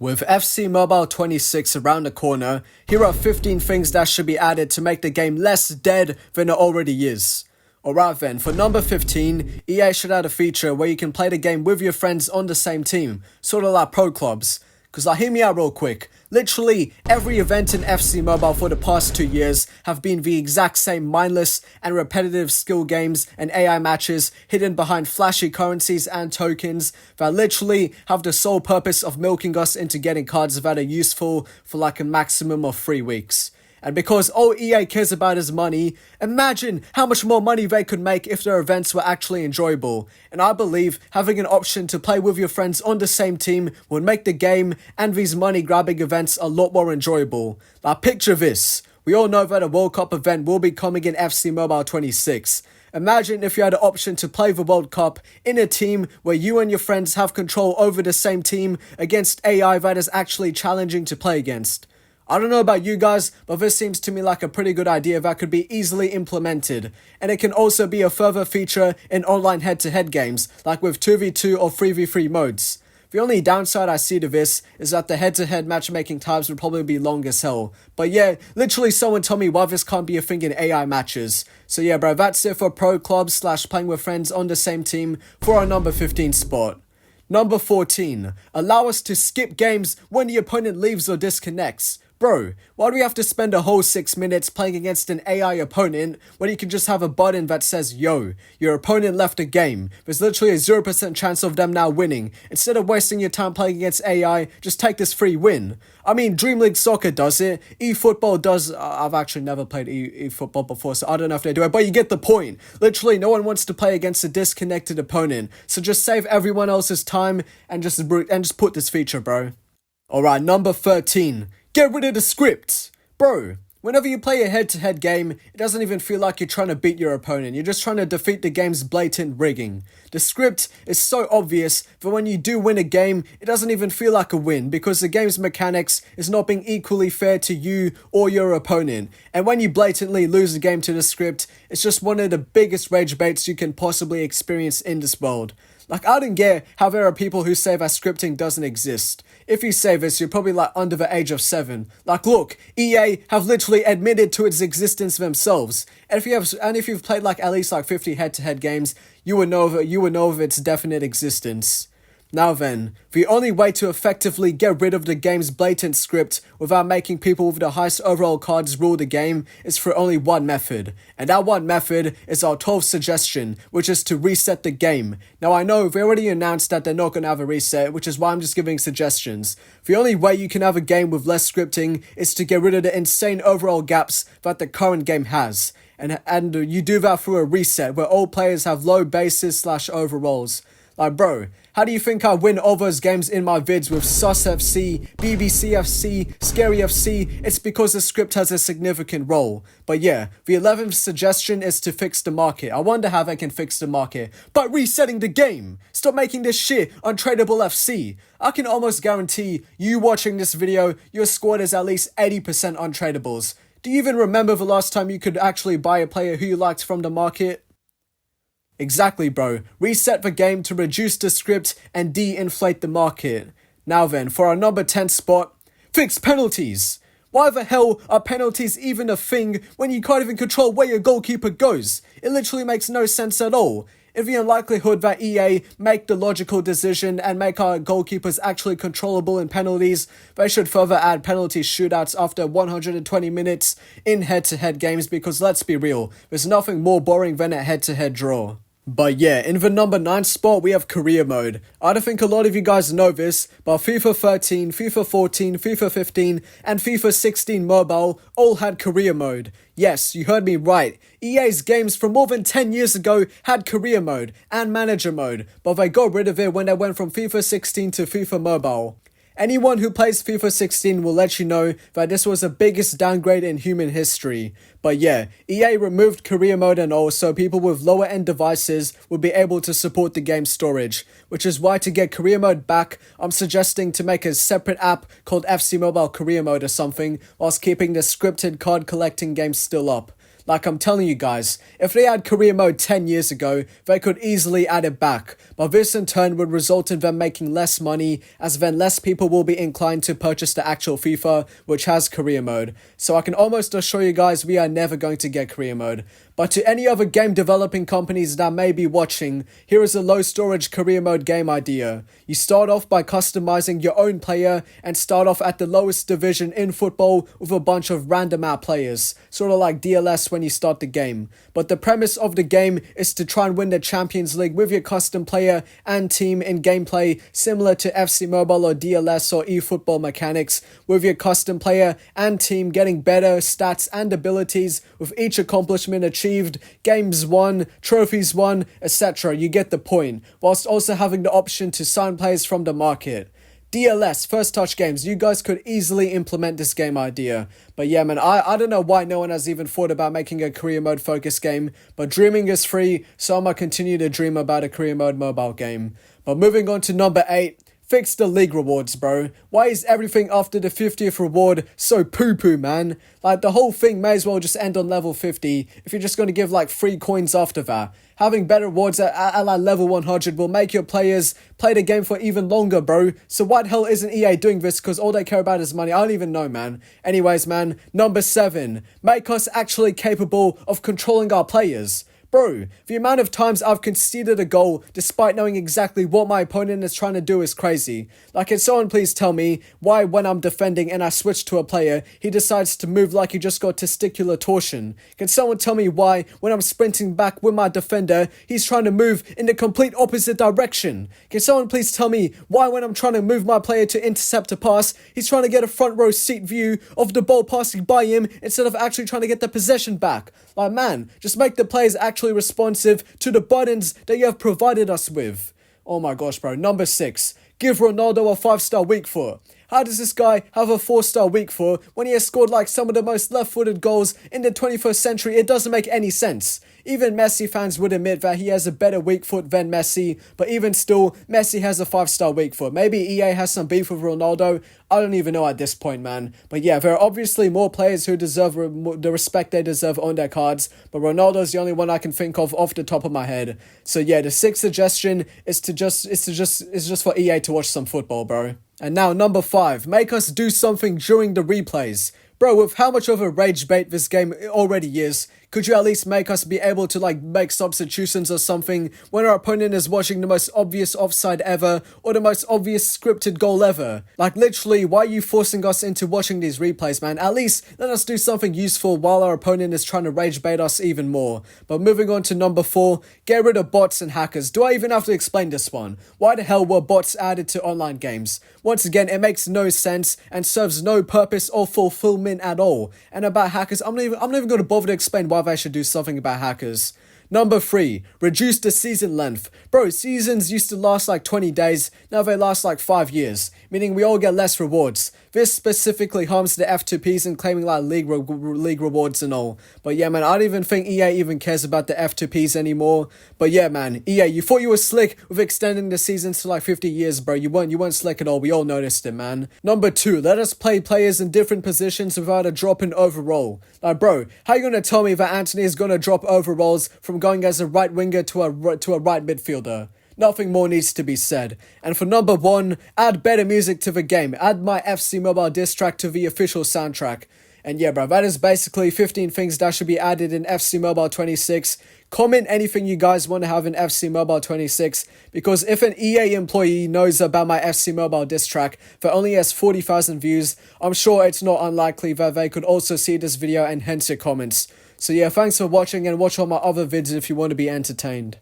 With FC Mobile 26 around the corner, here are 15 things that should be added to make the game less dead than it already is. Alright then, for number 15, EA should add a feature where you can play the game with your friends on the same team, sort of like pro clubs. Cause hear me out real quick, literally every event in FC Mobile for the past 2 years have been the exact same mindless and repetitive skill games and AI matches hidden behind flashy currencies and tokens that literally have the sole purpose of milking us into getting cards that are useful for like a maximum of 3 weeks. And because all EA cares about is money, imagine how much more money they could make if their events were actually enjoyable. And I believe having an option to play with your friends on the same team would make the game and these money-grabbing events a lot more enjoyable. Now picture this. We all know that a World Cup event will be coming in FC Mobile 26. Imagine if you had the option to play the World Cup in a team where you and your friends have control over the same team against AI that is actually challenging to play against. I don't know about you guys, but this seems to me like a pretty good idea that could be easily implemented. And it can also be a further feature in online head-to-head games, like with 2v2 or 3v3 modes. The only downside I see to this is that the head-to-head matchmaking times would probably be long as hell. But yeah, literally someone tell me why this can't be a thing in AI matches. So yeah bro, that's it for pro clubs / playing with friends on the same team for our number 15 spot. Number 14. Allow us to skip games when the opponent leaves or disconnects. Bro, why do we have to spend a whole 6 minutes playing against an AI opponent when you can just have a button that says, yo, your opponent left the game. There's literally a 0% chance of them now winning. Instead of wasting your time playing against AI, just take this free win. I mean, Dream League Soccer does it. eFootball does. I've actually never played eFootball before, so I don't know if they do it, but you get the point. Literally, no one wants to play against a disconnected opponent. So just save everyone else's time and just put this feature, bro. Alright, number 13. Get rid of the script! Bro, whenever you play a head-to-head game, it doesn't even feel like you're trying to beat your opponent. You're just trying to defeat the game's blatant rigging. The script is so obvious that when you do win a game, it doesn't even feel like a win because the game's mechanics is not being equally fair to you or your opponent. And when you blatantly lose a game to the script, it's just one of the biggest rage baits you can possibly experience in this world. Like, I don't get how there are people who say that scripting doesn't exist. If you say this, you're probably like under the age of 7. Like, look, EA have literally admitted to its existence themselves. And if you've played like at least like 50 head-to-head games, you would know of its definite existence. Now then, the only way to effectively get rid of the game's blatant script without making people with the highest overall cards rule the game is through only one method. And that one method is our 12th suggestion, which is to reset the game. Now I know they already announced that they're not going to have a reset, which is why I'm just giving suggestions. The only way you can have a game with less scripting is to get rid of the insane overall gaps that the current game has. And you do that through a reset where all players have low bases / overalls. Like bro, how do you think I win all those games in my vids with Sus FC, BBC FC, Scary FC? It's because the script has a significant role. But yeah, the 11th suggestion is to fix the market. I wonder how they can fix the market. By resetting the game! Stop making this shit untradeable FC. I can almost guarantee you watching this video, your squad is at least 80% untradeables. Do you even remember the last time you could actually buy a player who you liked from the market? Exactly bro, reset the game to reduce the script and de-inflate the market. Now then, for our number 10 spot, fix penalties! Why the hell are penalties even a thing when you can't even control where your goalkeeper goes? It literally makes no sense at all. In the unlikelihood that EA make the logical decision and make our goalkeepers actually controllable in penalties, they should further add penalty shootouts after 120 minutes in head-to-head games because let's be real, there's nothing more boring than a head-to-head draw. But yeah, in the number 9 spot, we have career mode. I don't think a lot of you guys know this, but FIFA 13, FIFA 14, FIFA 15, and FIFA 16 mobile all had career mode. Yes, you heard me right. EA's games from more than 10 years ago had career mode and manager mode, but they got rid of it when they went from FIFA 16 to FIFA mobile. Anyone who plays FIFA 16 will let you know that this was the biggest downgrade in human history. But yeah, EA removed career mode and all so people with lower end devices would be able to support the game's storage. Which is why to get career mode back, I'm suggesting to make a separate app called FC Mobile Career Mode or something, whilst keeping the scripted card collecting game still up. Like I'm telling you guys, if they had career mode 10 years ago, they could easily add it back. But this in turn would result in them making less money, as then less people will be inclined to purchase the actual FIFA, which has career mode. So I can almost assure you guys we are never going to get career mode. But to any other game developing companies that may be watching, here is a low storage career mode game idea. You start off by customizing your own player and start off at the lowest division in football with a bunch of random out players, sort of like DLS when you start the game. But the premise of the game is to try and win the Champions League with your custom player and team in gameplay similar to FC Mobile or DLS or eFootball mechanics, with your custom player and team getting better stats and abilities with each accomplishment achieved, games won, trophies won, etc. You get the point, whilst also having the option to sign players from the market. DLS, first touch games, you guys could easily implement this game idea. But yeah, man, I don't know why no one has even thought about making a career mode focused game, but dreaming is free, so I'm gonna continue to dream about a career mode mobile game. But moving on to number 8, fix the league rewards, bro. Why is everything after the 50th reward so poo-poo, man? Like, the whole thing may as well just end on level 50 if you're just going to give, like, free coins after that. Having better rewards at like level 100 will make your players play the game for even longer, bro. So why the hell isn't EA doing this? Because all they care about is money. I don't even know, man. Anyways, man, number 7. Make us actually capable of controlling our players. Bro, the amount of times I've conceded a goal despite knowing exactly what my opponent is trying to do is crazy. Like, can someone please tell me why when I'm defending and I switch to a player, he decides to move like he just got testicular torsion? Can someone tell me why when I'm sprinting back with my defender, he's trying to move in the complete opposite direction? Can someone please tell me why when I'm trying to move my player to intercept a pass, he's trying to get a front row seat view of the ball passing by him instead of actually trying to get the possession back? Like, man, just make the players actually responsive to the buttons that you have provided us with. Oh my gosh, bro. Number 6. Give Ronaldo a 5-star weak foot. How does this guy have a 4-star weak foot when he has scored like some of the most left-footed goals in the 21st century? It doesn't make any sense. Even Messi fans would admit that he has a better weak foot than Messi, but even still, Messi has a 5-star weak foot. Maybe EA has some beef with Ronaldo. I don't even know at this point, man. But yeah, there are obviously more players who deserve the respect they deserve on their cards, but Ronaldo's the only one I can think of off the top of my head. So yeah, the 6th suggestion is just for EA to watch some football, bro. And now, number 5, make us do something during the replays. Bro, with how much of a rage bait this game already is, could you at least make us be able to like make substitutions or something when our opponent is watching the most obvious offside ever or the most obvious scripted goal ever? Like, literally, why are you forcing us into watching these replays, man? At least let us do something useful while our opponent is trying to rage bait us even more. But moving on to number 4, get rid of bots and hackers. Do I even have to explain this one? Why the hell were bots added to online games? Once again, it makes no sense and serves no purpose or fulfillment at all. And about hackers, I'm not even going to bother to explain why they should do something about hackers. Number 3, reduce the season length. Bro, seasons used to last like 20 days, now they last like 5 years, meaning we all get less rewards. This specifically harms the F2Ps and claiming like league rewards and all. But yeah, man, I don't even think EA even cares about the F2Ps anymore. But yeah, man, EA, you thought you were slick with extending the seasons to like 50 years, bro. You weren't slick at all. We all noticed it, man. Number 2, let us play players in different positions without a drop in overall. Like, bro, how you gonna tell me that Anthony is gonna drop overalls from going as a right winger to a right midfielder? Nothing more needs to be said. And for number 1, add better music to the game. Add my FC Mobile diss track to the official soundtrack. And yeah, bro, that is basically 15 things that should be added in FC Mobile 26. Comment anything you guys want to have in FC Mobile 26, because if an EA employee knows about my FC Mobile diss track that only has 40,000 views, I'm sure it's not unlikely that they could also see this video and hence your comments. So yeah, thanks for watching, and watch all my other vids if you want to be entertained.